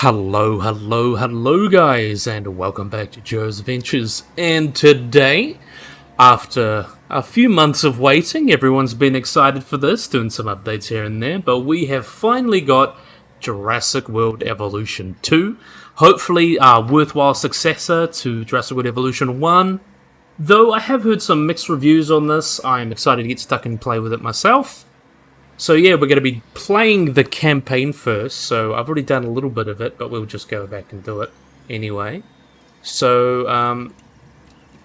Hello guys, and welcome back to Joe's Adventures. And today, after a few months of waiting, everyone's been excited for this, doing some updates here and there, but we have finally got Jurassic World Evolution 2. Hopefully a worthwhile successor to Jurassic World Evolution 1. Though I have heard some mixed reviews on this, I'm excited to get stuck and play with it myself. So yeah, we're going to be playing the campaign first, so I've already done a little bit of it, but we'll just go back and do it anyway. So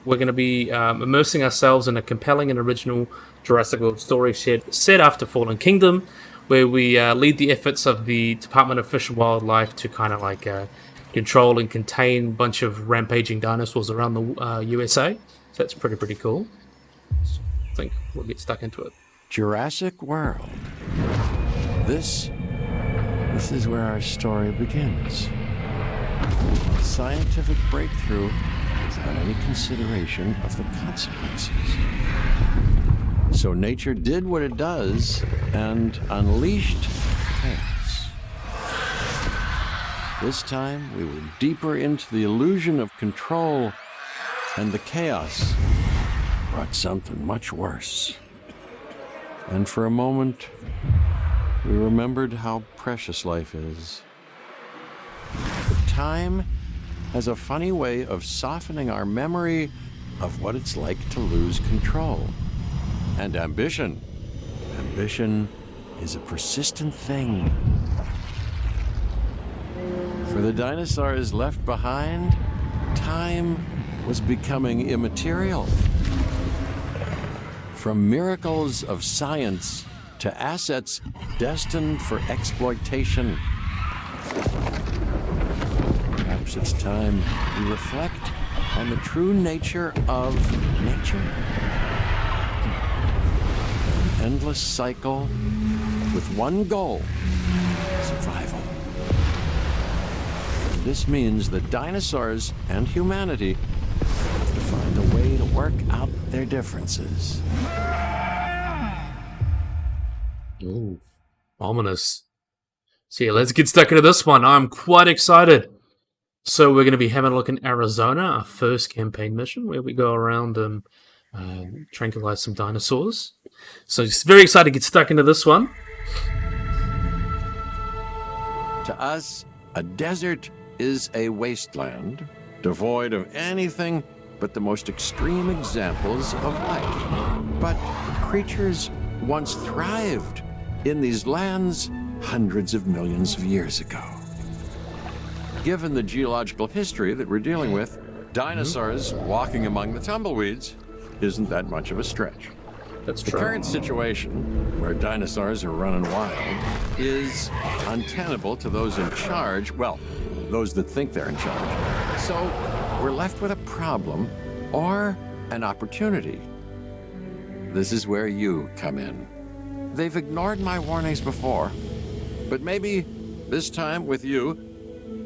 we're going to be immersing ourselves in a compelling and original Jurassic World story set after Fallen Kingdom, where we lead the efforts of the Department of Fish and Wildlife to kind of like control and contain a bunch of rampaging dinosaurs around the USA. So that's pretty cool. So I think we'll get stuck into it. Jurassic World. This is where our story begins. Scientific breakthrough without any consideration of the consequences. So nature did what it does and unleashed chaos. This time we were deeper into the illusion of control, and the chaos brought something much worse. And for a moment, we remembered how precious life is. But time has a funny way of softening our memory of what it's like to lose control. And ambition. Ambition is a persistent thing. For the dinosaurs left behind, time was becoming immaterial. From miracles of science to assets destined for exploitation. Perhaps it's time we reflect on the true nature of nature. An endless cycle with one goal: survival. And this means that dinosaurs and humanity have to find a way to work out their differences. Ooh, ominous. So yeah, let's get stuck into this one. I'm quite excited. So we're going to be having a look in Arizona, our first campaign mission, where we go around and tranquilize some dinosaurs. So it's very excited to get stuck into this one. To us, a desert is a wasteland, devoid of anything but the most extreme examples of life. But creatures once thrived in these lands hundreds of millions of years ago. Given the geological history that we're dealing with, dinosaurs walking among the tumbleweeds isn't that much of a stretch. That's The true. current situation, where dinosaurs are running wild, is untenable to those in charge, well, those that think they're in charge. So we're left with a problem or an opportunity. This is where you come in. They've ignored my warnings before, but maybe this time with you,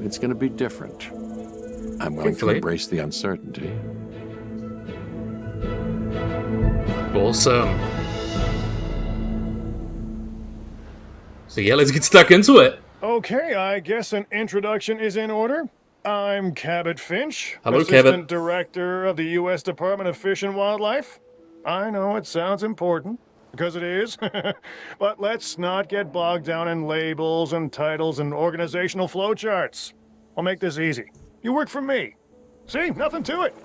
it's going to be different. I'm willing to embrace the uncertainty. Awesome. So yeah, let's get stuck into it. Okay, I guess an introduction is in order. I'm Cabot Finch, Hello, Assistant Cabot. Director of the U.S. Department of Fish and Wildlife. I know it sounds important, because it is, but let's not get bogged down in labels and titles and organizational flowcharts. I'll make this easy. You work for me. See, nothing to it.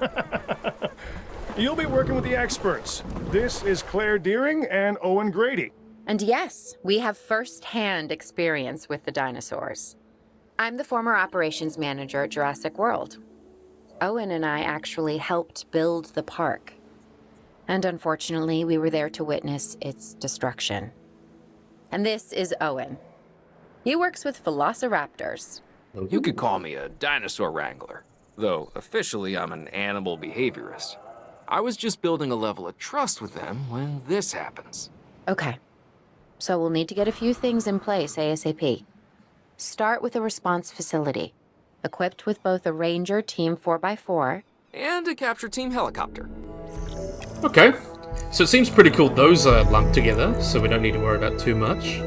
You'll be working with the experts. This is Claire Deering and Owen Grady. And yes, we have first-hand experience with the dinosaurs. I'm the former operations manager at Jurassic World. Owen and I actually helped build the park. And unfortunately, we were there to witness its destruction. And this is Owen. He works with velociraptors. You could call me a dinosaur wrangler, though officially I'm an animal behaviorist. I was just building a level of trust with them when this happens. Okay. So we'll need to get a few things in place ASAP. Start with a response facility, equipped with both a Ranger Team 4x4 And a capture team helicopter. Okay. So it seems pretty cool those are lumped together, so we don't need to worry about too much.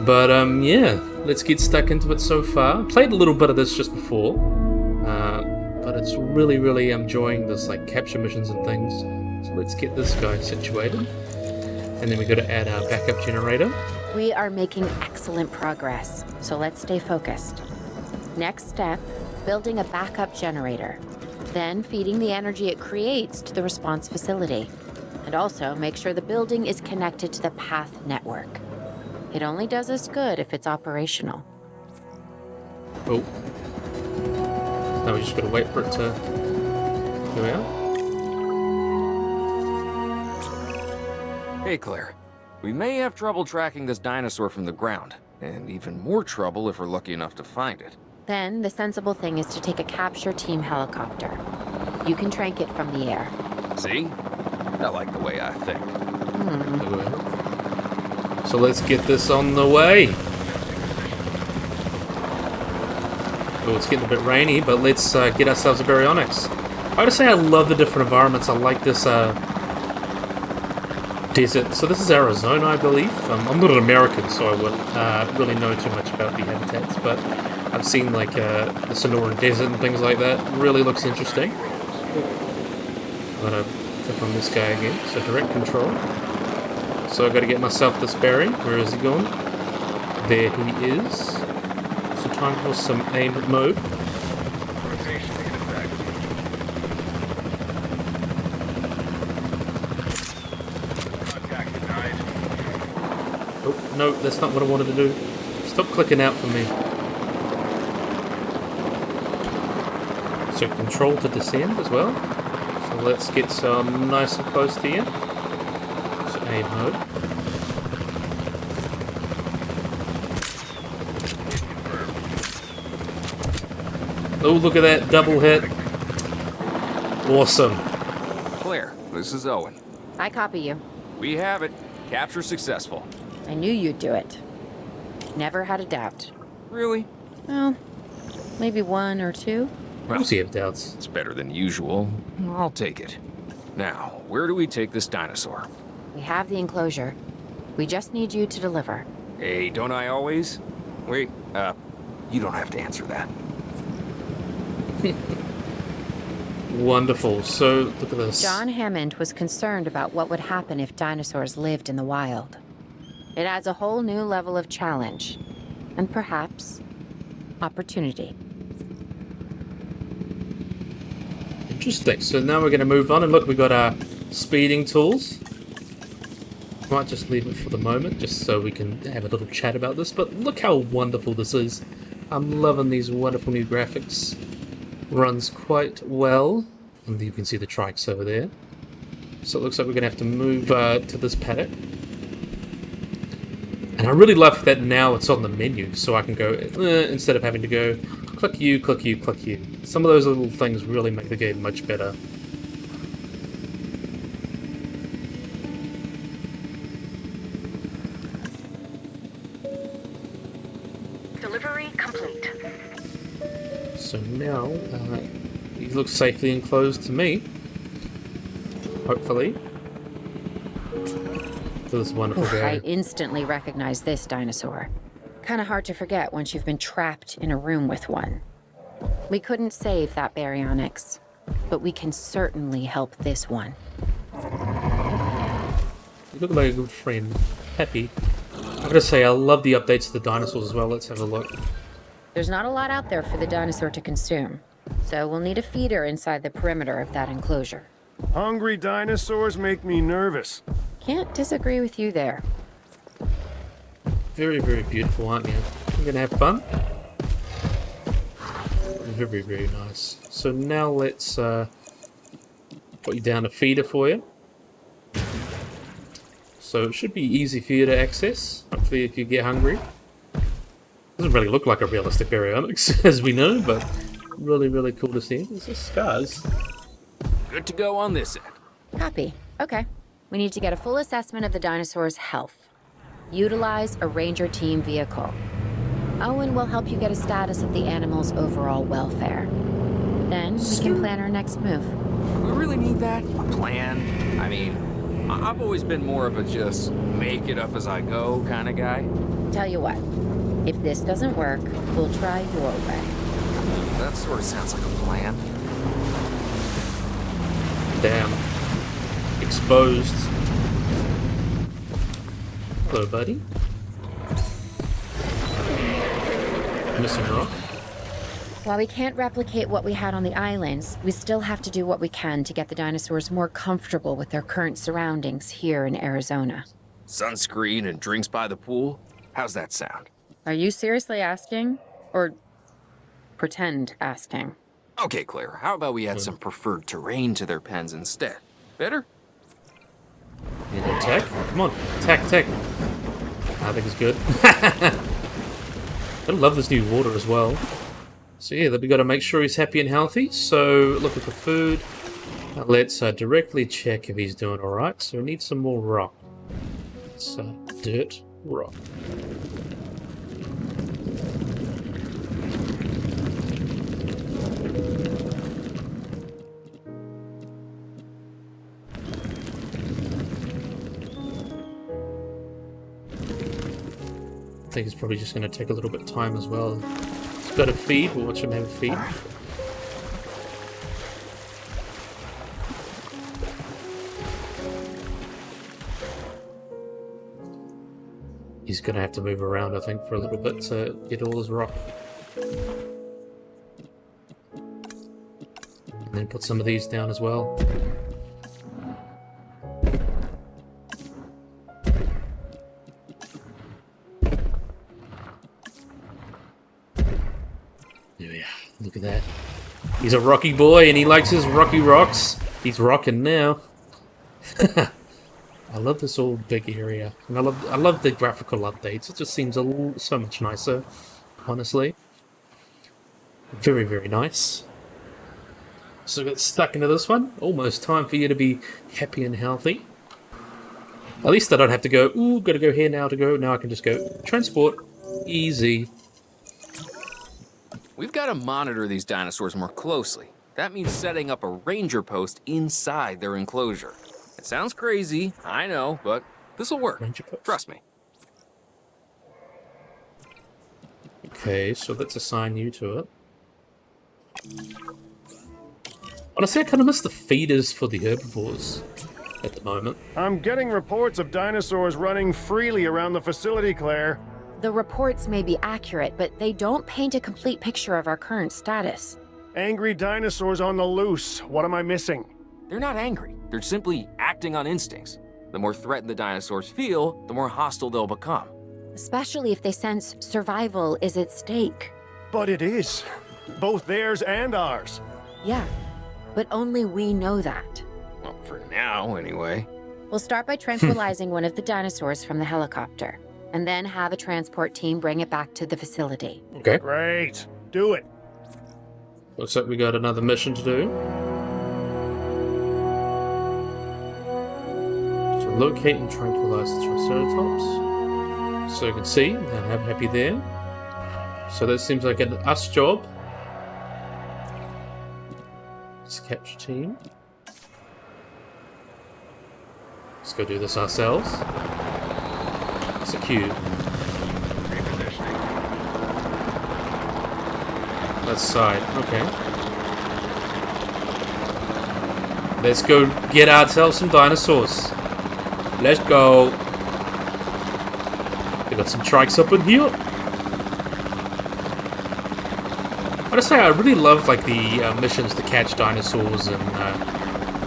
But, yeah. let's get stuck into it so far. Played a little bit of this just before, but it's really enjoying this like capture missions and things. So let's get this guy situated, and then we got to add our backup generator. We are making excellent progress, so let's stay focused. Next step, building a backup generator. Then feeding the energy it creates to the response facility. And also make sure the building is connected to the path network. It only does us good if it's operational. Oh. Now we just gotta wait for it to go out. Hey, Claire. We may have trouble tracking this dinosaur from the ground, and even more trouble if we're lucky enough to find it. Then the sensible thing is to take a capture team helicopter. You can trank it from the air. See? I like the way I think. So let's get this on the way. Oh, it's getting a bit rainy, but let's get ourselves a baryonyx. I gotta say I love the different environments. I like this desert. So this is Arizona, I believe. I'm not an American, so I wouldn't really know too much about the habitats, but I've seen like the Snoroan Desert and things like that. Really looks interesting. I'm gonna click on this guy again. So direct control. So I gotta get myself this berry. Where is he going? There he is. So time for some aim mode. Oh, no, that's not what I wanted to do. Stop clicking out for me. So control to descend as well. So let's get some nice and close to you. So aim mode. Oh, look at that double hit. Awesome. Claire, this is Owen. I copy you. We have it. Capture successful. I knew you'd do it. Never had a doubt. Really? Well, maybe one or two. Of course you have doubts. It's better than usual. I'll take it. Now, where do we take this dinosaur? We have the enclosure. We just need you to deliver. Hey, don't I always? Wait, you don't have to answer that. Wonderful. So, look at this. John Hammond was concerned about what would happen if dinosaurs lived in the wild. It adds a whole new level of challenge. And perhaps, opportunity. Interesting. So now we're going to move on, and look, we got our speeding tools. Might just leave it for the moment, just so we can have a little chat about this. But look how wonderful this is. I'm loving these wonderful new graphics. Runs quite well. And you can see the trikes over there. So it looks like we're going to have to move to this paddock. And I really love that now it's on the menu, so I can go, instead of having to go, click you, click you, click you. Some of those little things really make the game much better. Delivery complete. So now, he looks safely enclosed to me. Hopefully. For this wonderful guy. I instantly recognize this dinosaur. Kind of hard to forget once you've been trapped in a room with one. We couldn't save that baryonyx, but we can certainly help this one. You look like a good friend. Happy. I gotta say, I love the updates to the dinosaurs as well. Let's have a look. There's not a lot out there for the dinosaur to consume, so we'll need a feeder inside the perimeter of that enclosure. Hungry dinosaurs make me nervous. Can't disagree with you there. Very, very beautiful, aren't you? You're gonna have fun? Very, very nice. So now let's put you down a feeder for you. So it should be easy for you to access, hopefully if you get hungry. Doesn't really look like a realistic baryonyx, as we know, but really, really cool to see. There's just scars. Good to go on this end. Copy. Okay. We need to get a full assessment of the dinosaur's health. Utilize a ranger team vehicle. Owen will help you get a status of the animal's overall welfare. Then we can plan our next move. We really need that? A plan? I mean, I've always been more of a just make it up as I go kind of guy. Tell you what, If this doesn't work, we'll try your way. That sort of sounds like a plan. Damn. Exposed. Hello, buddy. Missing rock. While we can't replicate what we had on the islands, we still have to do what we can to get the dinosaurs more comfortable with their current surroundings here in Arizona. Sunscreen and drinks by the pool? How's that sound? Are you seriously asking? Or pretend asking? Okay, Claire, how about we add some preferred terrain to their pens instead? Better? Attack? Come on. Attack. I think it's good. I love this new water as well. So yeah, we got to make sure he's happy and healthy. So looking for food. Let's directly check if he's doing alright. So we need some more rock. It's dirt, rock. I think it's probably just going to take a little bit of time as well. He's got a feed. We'll watch him have a feed. He's going to have to move around, I think, for a little bit to get all his rock. And then put some of these down as well. Yeah, look at that. He's a rocky boy and he likes his rocky rocks. He's rocking now. I love this old big area, and I love the graphical updates. It just seems so much nicer, honestly. Very, very nice. So get stuck into this one. Almost time for you to be happy and healthy. At least I don't have to go, ooh, gotta go here now to go. Now I can just go, transport, easy. We've got to monitor these dinosaurs more closely. That means setting up a ranger post inside their enclosure. It sounds crazy, I know, but this'll work. Trust me. Okay, so let's assign you to it. Honestly, I kind of miss the feeders for the herbivores at the moment. I'm getting reports of dinosaurs running freely around the facility, Claire. The reports may be accurate, but they don't paint a complete picture of our current status. Angry dinosaurs on the loose. What am I missing? They're not angry. They're simply acting on instincts. The more threatened the dinosaurs feel, the more hostile they'll become. Especially if they sense survival is at stake. But it is. Both theirs and ours. Yeah, but only we know that. Well, for now, anyway. We'll start by tranquilizing one of the dinosaurs from the helicopter, and then have a transport team bring it back to the facility. Okay. Great. Do it. Looks like we got another mission to do. So locate and tranquilize the Triceratops. So you can see, I'm happy there. So that seems like an us job. Let's capture team. Let's go do this ourselves. It's a cube. That's side. Okay. Let's go get ourselves some dinosaurs. Let's go. We got some trikes up in here. I gotta say, I really love like the missions to catch dinosaurs and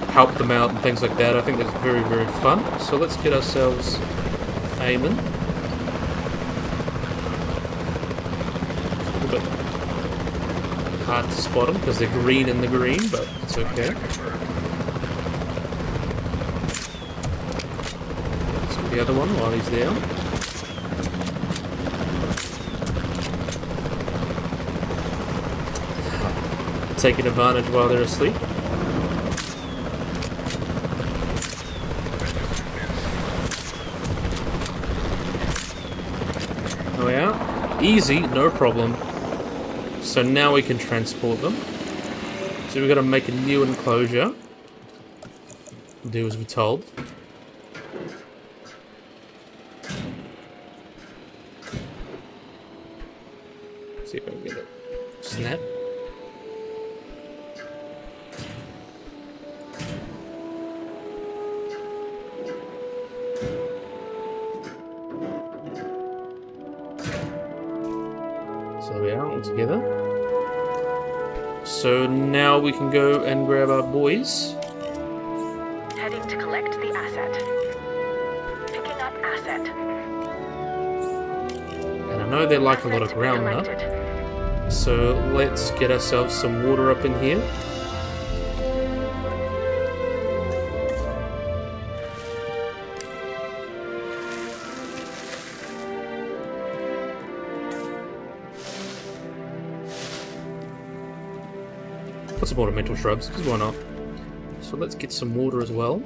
help them out and things like that. I think that's very, very fun. So let's get ourselves aiming. A little bit hard to spot them because they're green in the green, but it's okay. Let's get the other one while he's there. Taking advantage while they're asleep. Oh yeah, easy, no problem. So now we can transport them. So we've got to make a new enclosure. Do as we're told. together. So now we can go and grab our boys. Heading to collect the asset. Picking up asset. And I know they like a lot of Asset ground nut. collected. So let's get ourselves some water up in here. Put some ornamental shrubs, because why not? So let's get some water as well.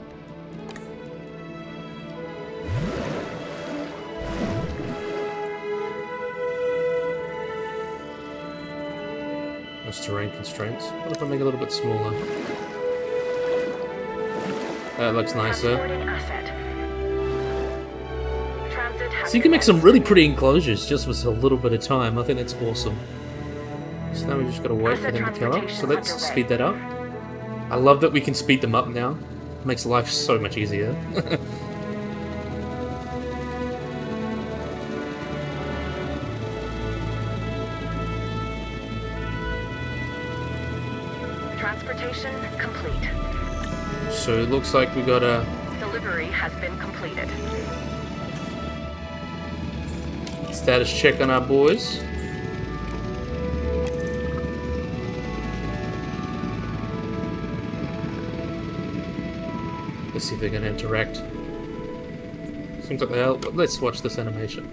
Those terrain constraints. What if I make it a little bit smaller? That looks nicer. Transporting asset. Transit has So you can been make some really pretty enclosures just with a little bit of time. I think that's awesome. So now we just gotta wait for them to come up. So let's speed that up. I love that we can speed them up now. It makes life so much easier. Transportation complete. So it looks like we got a Delivery has been completed. status check on our boys. Let's see if they're going to interact. Seems like they are, but let's watch this animation.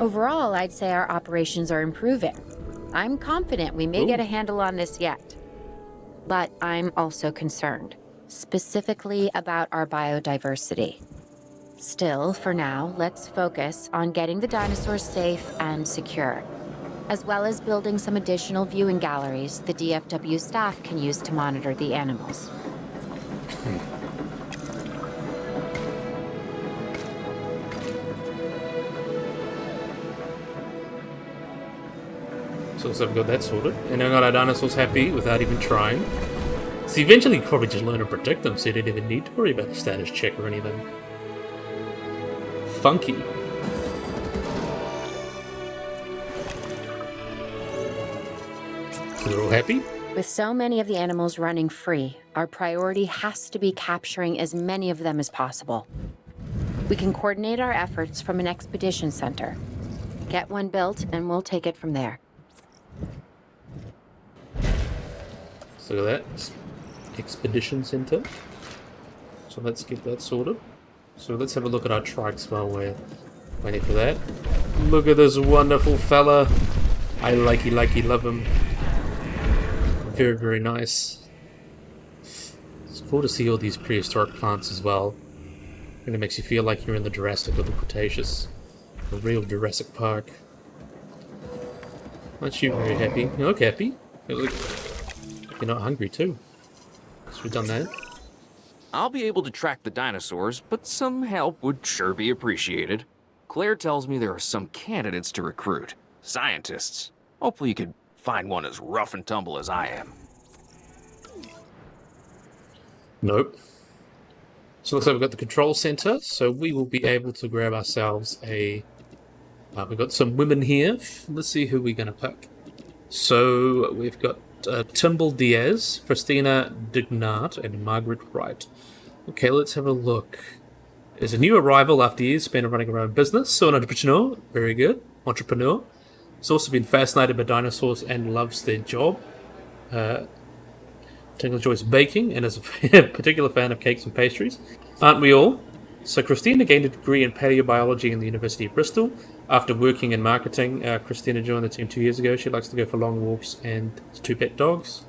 Overall, I'd say our operations are improving. I'm confident we may get a handle on this yet. But I'm also concerned, specifically about our biodiversity. Still, for now, let's focus on getting the dinosaurs safe and secure, as well as building some additional viewing galleries the DFW staff can use to monitor the animals. So we've got that sorted. And I got our dinosaurs happy without even trying. So eventually you probably just learn to protect them so you don't even need to worry about the status check or anything. Funky. So they're all happy? With so many of the animals running free, our priority has to be capturing as many of them as possible. We can coordinate our efforts from an expedition center. Get one built, and we'll take it from there. So look at that. Expedition Center. So let's get that sorted. So let's have a look at our trikes while we're waiting for that. Look at this wonderful fella. I likey, love him. Very, very nice. It's cool to see all these prehistoric plants as well. And it makes you feel like you're in the Jurassic or the Cretaceous. A real Jurassic Park. Aren't you very happy? You look happy. You look... You're not hungry too. So we've done that. I'll be able to track the dinosaurs, but some help would sure be appreciated. Claire tells me there are some candidates to recruit. Scientists. Hopefully you could find one as rough and tumble as I am. Nope. So looks like we've got the control center, so we will be able to grab ourselves a... we've got some women here. Let's see who we're going to pick. So we've got Timble Diaz, Christina Dignart, and Margaret Wright. Okay, let's have a look. There's a new arrival after years spent running her own business, so an entrepreneur. Very good. Entrepreneur. Has also been fascinated by dinosaurs and loves their job. Enjoys baking and is a particular fan of cakes and pastries. Aren't we all? So Christina gained a degree in paleobiology in the University of Bristol. After working in marketing, Christina joined the team 2 years ago. She likes to go for long walks and 2 pet dogs.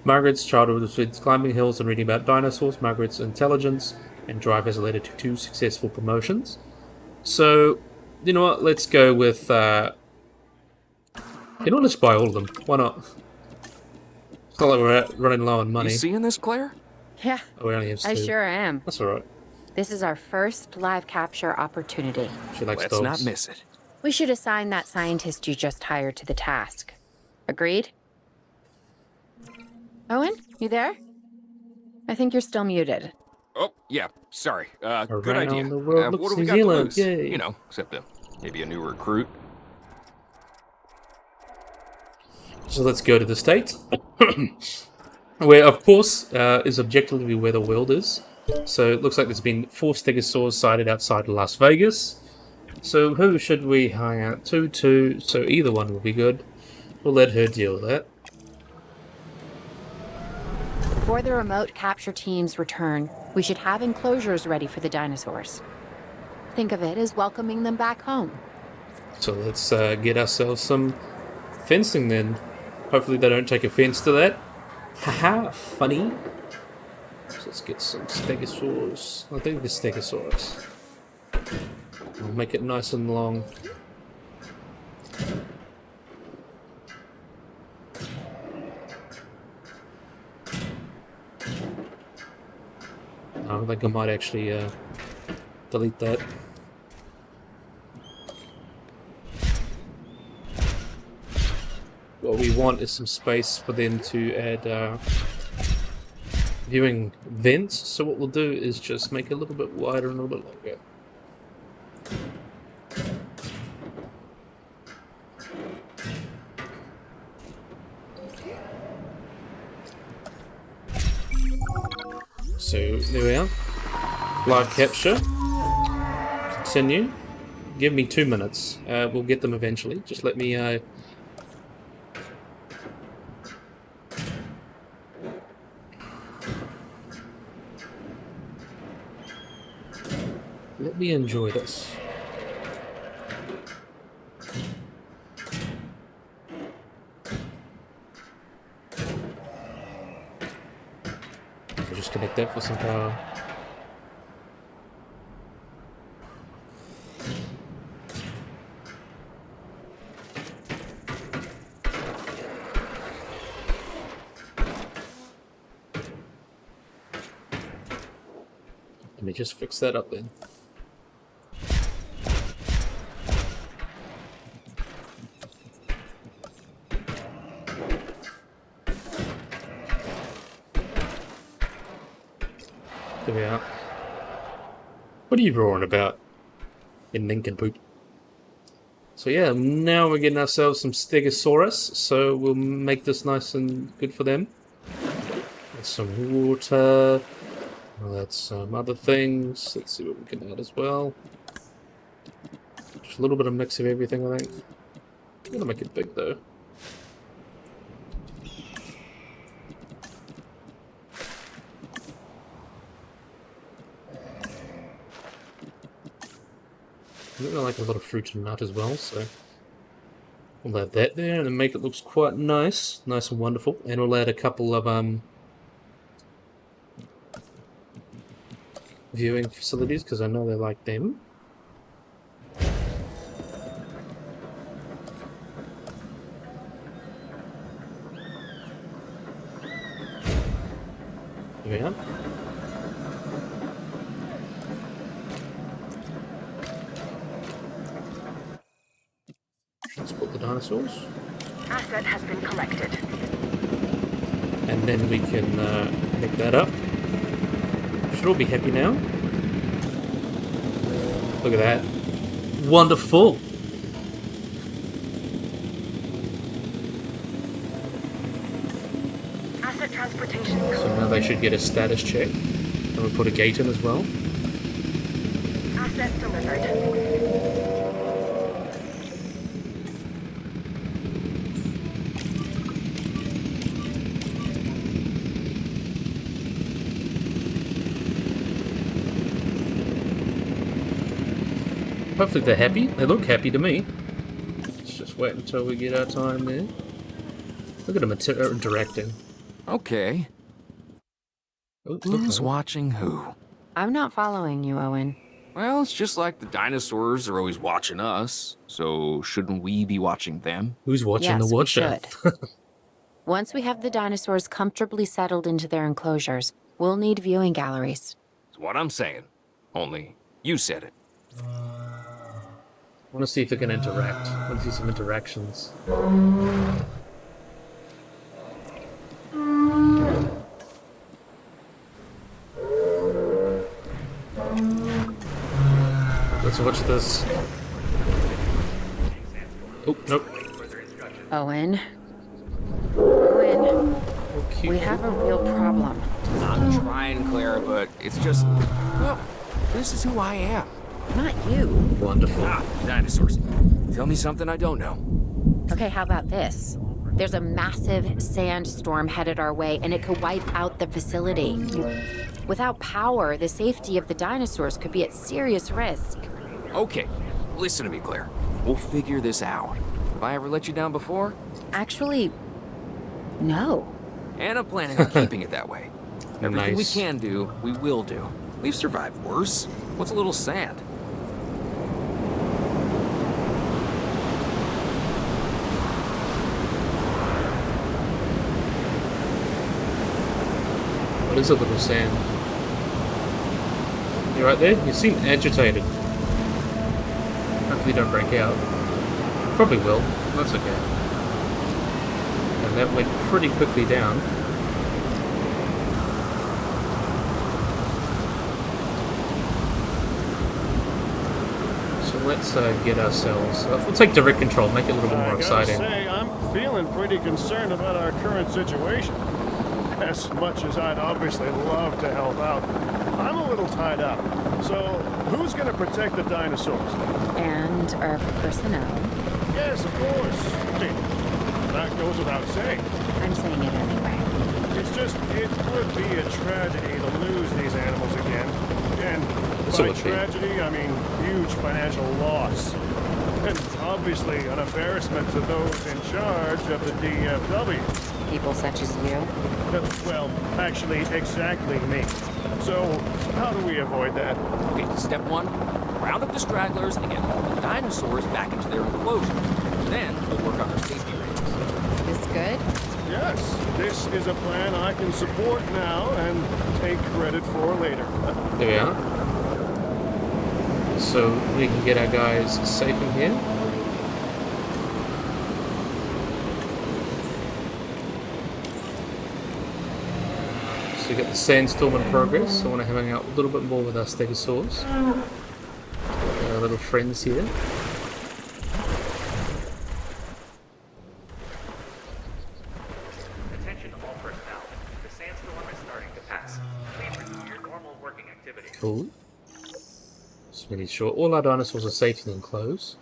Margaret's childhood was with climbing hills and reading about dinosaurs. Margaret's intelligence and drive has led her to 2 successful promotions. So, you know what? Let's go with... you know what? Let's buy all of them. Why not? It's not like we're running low on money. You seeing this, Claire? Yeah, Oh, we only have 2. I sure am. That's alright. This is our first live capture opportunity. She likes Let's dogs. not miss it. We should assign that scientist you just hired to the task. Agreed? Owen, you there? I think you're still muted. Oh, yeah, sorry. Good Around idea. the world What looks do we New got to Zealand, lose? yay. You know, except maybe a new recruit. So let's go to the States. Where, of course, is objectively where the world is. So it looks like there's been 4 stegosaurs sighted outside of Las Vegas. So who should we hang out to? So either one will be good. We'll let her deal with that. Before the remote capture teams return, we should have enclosures ready for the dinosaurs. Think of it as welcoming them back home. So let's get ourselves some fencing then. Hopefully they don't take offense to that. Haha, funny. So let's get some stegosaurs. I think the stegosaurus. We'll make it nice and long. I think I might actually delete that. What we want is some space for them to add viewing vents. So what we'll do is just make it a little bit wider and a little bit longer. So there we are. Live capture. Continue. Give me 2 minutes. We'll get them eventually. Just let me let me enjoy this. So just connect that for some power. Let me just fix that up then. There we are. What are you roaring about, you nincompoop? So yeah, now we're getting ourselves some Stegosaurus, so we'll make this nice and good for them. There's some water. Well, that's some other things. Let's see what we can add as well. Just a little bit of mix of everything, I think. I'm gonna make it big though. I'm gonna like a lot of fruit and nut as well, so we'll add that there and make it looks quite nice, nice and wonderful. And we'll add a couple of viewing facilities because I know they like them. There we are. Let's put the dinosaurs. Asset has been collected. And then we can pick that up. Should all be happy now. Look at that. Wonderful. Asset transportation. So now they should get a status check. And we'll put a gate in as well. Asset delivered. Hopefully they're happy. They look happy to me. Let's just wait until we get our time there. Look at them interacting. Okay. Oh, Who's watching who? I'm not following you, Owen. Well, it's just like the dinosaurs are always watching us, so shouldn't we be watching them? Who's watching Yes, the we watcher? should. Once we have the dinosaurs comfortably settled into their enclosures, we'll need viewing galleries. That's what I'm saying. Only you said it. I want to see if they can interact. I want to see some interactions. Let's watch this. Oh, nope. Owen. Owen, Oh, cute. we have a real problem. I'm trying, Claire, but it's just... Well, this is who I am. Not you. Wonderful. Dinosaurs. Tell me something I don't know. Okay, how about this? There's a massive sandstorm headed our way, and it could wipe out the facility. Without power, the safety of the dinosaurs could be at serious risk. Okay, listen to me, Claire. We'll figure this out. Have I ever let you down before? Actually, no. And I'm planning on keeping it that way. Everything we Nice. can do, we will do. We've survived worse. What's a little sand? What is a little sand? You right there? You seem agitated. Hopefully you don't break out. Probably will. That's okay. And that went pretty quickly down. So let's get ourselves... we'll take direct control, make it a little bit more I gotta exciting. say, I'm feeling pretty concerned about our current situation. As much as I'd obviously love to help out, I'm a little tied up. So, who's gonna protect the dinosaurs? And our personnel. Yes, of course. I mean, that goes without saying. I'm saying it anyway. It's just, it would be a tragedy to lose these animals again. And So by would be. tragedy, I mean huge financial loss. And obviously an embarrassment to those in charge of the DFW. People such as you. Well, actually, exactly me. So, how do we avoid that? Okay, step one, round up the stragglers and get all the dinosaurs back into their enclosure. Then we'll work on their safety ratings. This good? Yes, this is a plan I can support now and take credit for later. There we are. So we can get our guys safe in here. So we got the sandstorm in progress. I want to hang out a little bit more with our stegosaurs. Our little friends here. Attention all personnel. The sandstorm is starting to pass. Please resume your normal working activity. Cool. Just really short. All our dinosaurs are safe and enclosed.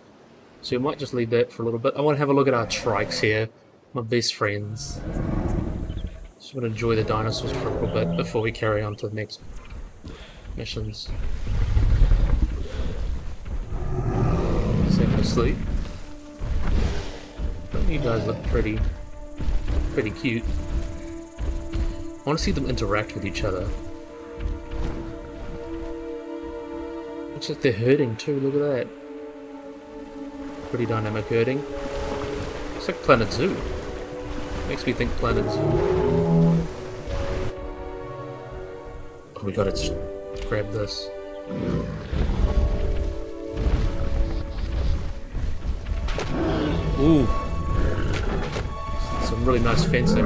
So we might just leave that for a little bit. I want to have a look at our trikes here. My best friends. Just want to enjoy the dinosaurs for a little bit before we carry on to the next missions. Saving asleep. You guys look pretty cute. I want to see them interact with each other. Looks like they're herding too, look at that. Pretty dynamic herding. It's like Planet Zoo. Makes me think Planet Zoo. Oh, we gotta just grab this. Ooh. Some really nice fencing.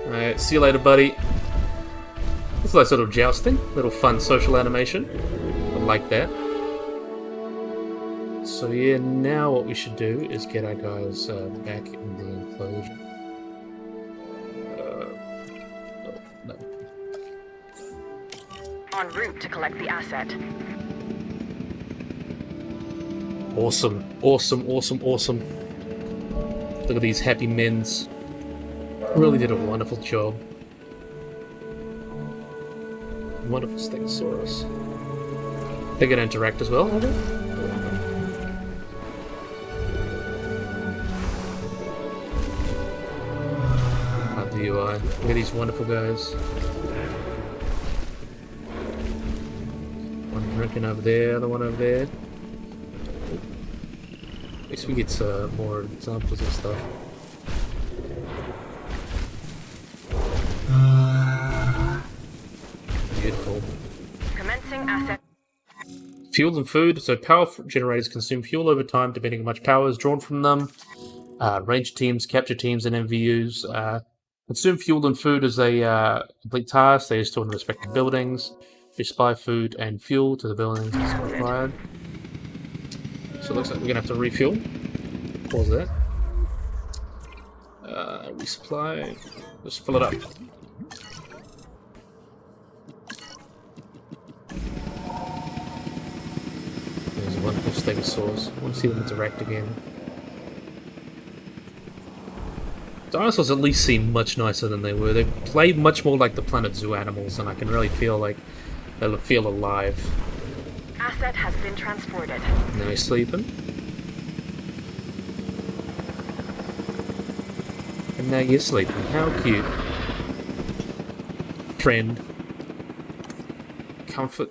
Alright, see you later, buddy. It's a nice little jousting, little fun social animation. I like that. So yeah, now what we should do is get our guys back in the enclosure. Oh, no. En route to collect the asset. Awesome, awesome, awesome, awesome. Look at these happy men's. Really did a wonderful job. Wonderful Stegosaurus. They're gonna interact as well, are they? Love the UI. Look at these wonderful guys. One drinking over there, other one over there. At least we get more examples of stuff. Beautiful. Commencing asset. Fuel and food. So power generators consume fuel over time depending on how much power is drawn from them. Range teams, capture teams, and MVUs consume fuel and food as a complete task. They are stored in respective buildings. We supply food and fuel to the buildings as required. So it looks like we're gonna have to refuel. Pause that. Resupply. Let's fill it up. There's a wonderful stegosaurus. I want to see them interact again. Dinosaurs at least seem much nicer than they were. They play much more like the Planet Zoo animals, and I can really feel like they'll feel alive. Asset has been transported. And then we're sleeping. And now you're sleeping. How cute. Friend. Comfort.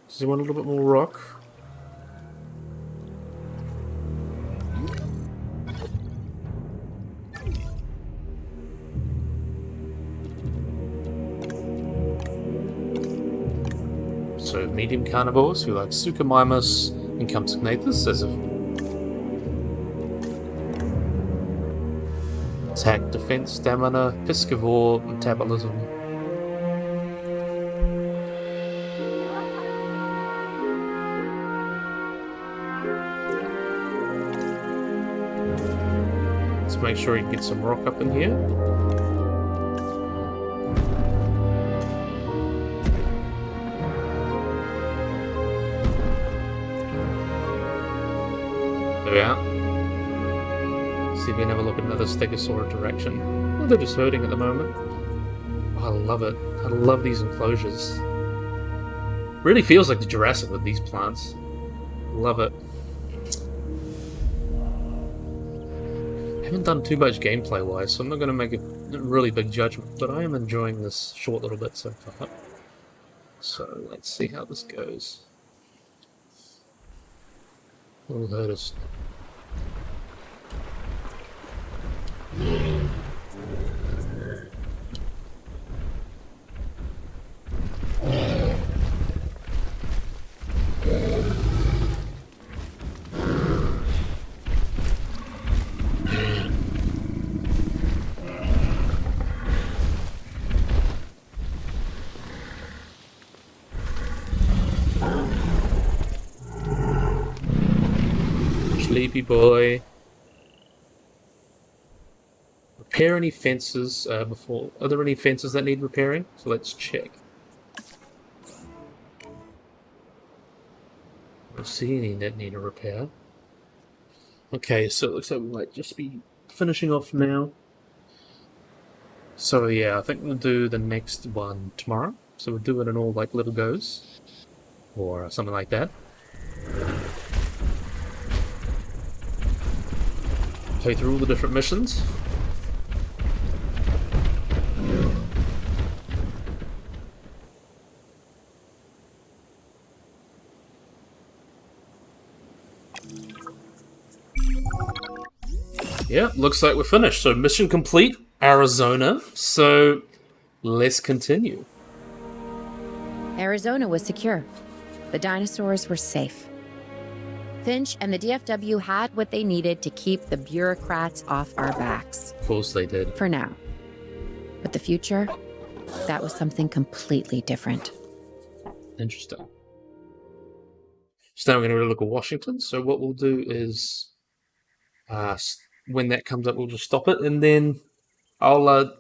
Does he want a little bit more rock? So medium carnivores who like Suchomimus and Compsognathus as of attack, defense, stamina, piscivore, metabolism. Let's make sure you get some rock up in here. There we are. See if we can have a look at another stegosaur direction. Well, they're just herding at the moment. Oh, I love it. I love these enclosures. Really feels like the Jurassic with these plants. Love it. Haven't done too much gameplay wise, so I'm not going to make a really big judgment, but I am enjoying this short little bit so far. So let's see how this goes. Little herders. Sleepy boy. Repair any fences before. Are there any fences that need repairing? So let's check. I don't see any that need a repair. Okay, so it looks like we might just be finishing off now. So yeah, I think we'll do the next one tomorrow. So we'll do it in all like little goes. Or something like that. Play through all the different missions. Yeah, looks like we're finished. So mission complete, Arizona. So let's continue. Arizona was secure. The dinosaurs were safe. Finch and the DFW had what they needed to keep the bureaucrats off our backs. Of course they did. For now. But the future, that was something completely different. Interesting. So now we're going to look at Washington. So what we'll do is, when that comes up, we'll just stop it, and then I'll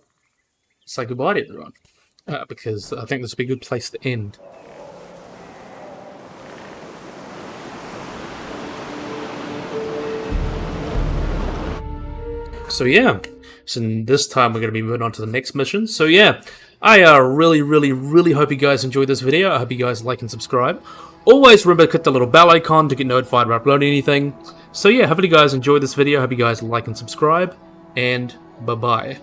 say goodbye to everyone. Because I think this would be a good place to end. So yeah, so this time we're going to be moving on to the next mission. So yeah, I really hope you guys enjoyed this video. I hope you guys like and subscribe. Always remember to click the little bell icon to get notified when I upload anything. So yeah, hopefully you guys enjoyed this video. I hope you guys like and subscribe, and bye-bye.